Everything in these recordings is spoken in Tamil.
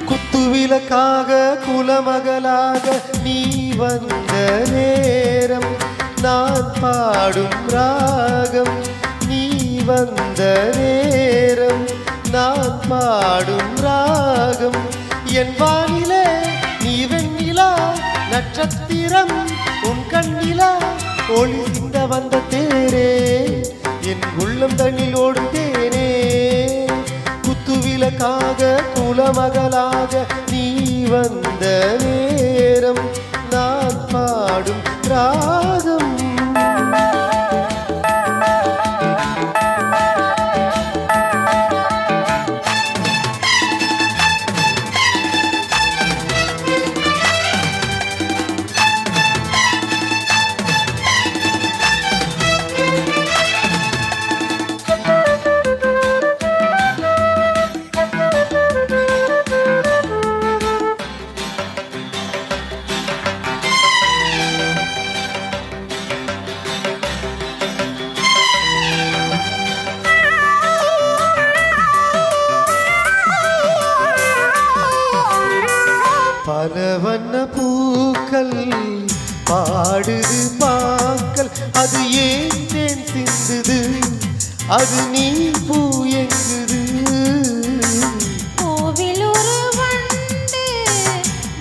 குத்துவிளக்காக குலமகளாக நீ வந்த நேரம் நான் பாடும் ராகம் நீ வந்த நேரம் நான் பாடும் ராகம் என் வானிலே நீ வெண்ணிலா நட்சத்திரம் உன் கண்ணிலா ஒளி சிந்த வந்த தேரே என் உள்ளம் தண்ணில் ஓடும் தேனே குத்துவிளக்காக குலமகளாக நீ வந்த நேரம் நான் பாடும் ராகம் பல வண்ண பூக்கள் பாடுது பாக்கள் அது ஏன் தேன் சிந்துது அது நீ பூ எங்குது கோவில் ஒரு வண்டு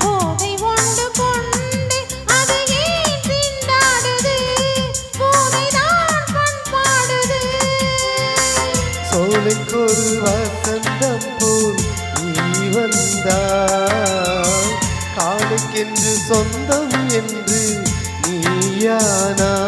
போதை ஒன்று கொண்டு அது ஏன் திண்டாடுது போதைதான் பண்பாடுது சோலைக்கொரு வசந்தம் போல் நீ வந்தாய் காலுக்கென்று சொந்தம் என்று நீயானாய்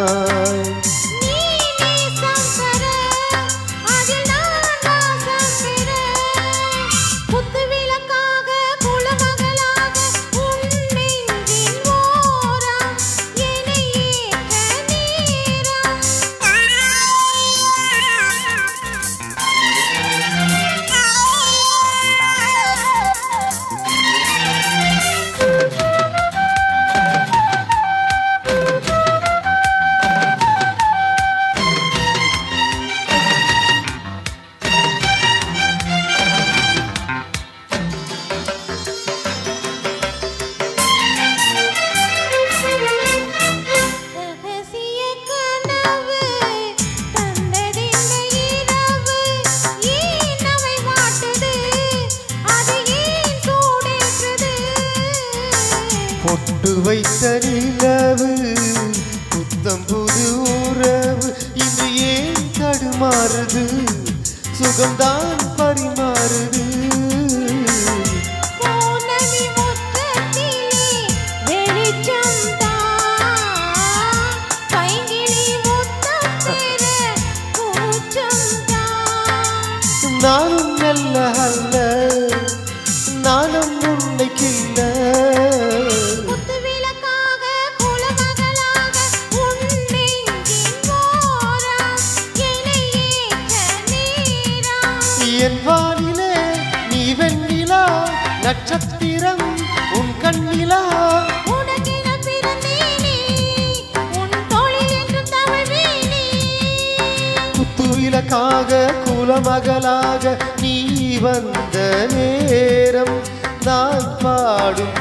பொட்டு வைத்த நிலவு புத்தம் புது உறவு இது ஏன் தடுமாறுது சுகம்தான் பரிமாறுது நானும் நல்ல அல்ல நானும் உன்னைக்கில்ல என் வானிலே நீ வெண்ணிலா நட்சத்திரம் உன் கண்ணிலா குத்துவிளக்காக குலமகளாக நீ வந்த நேரம் நான் பாடும்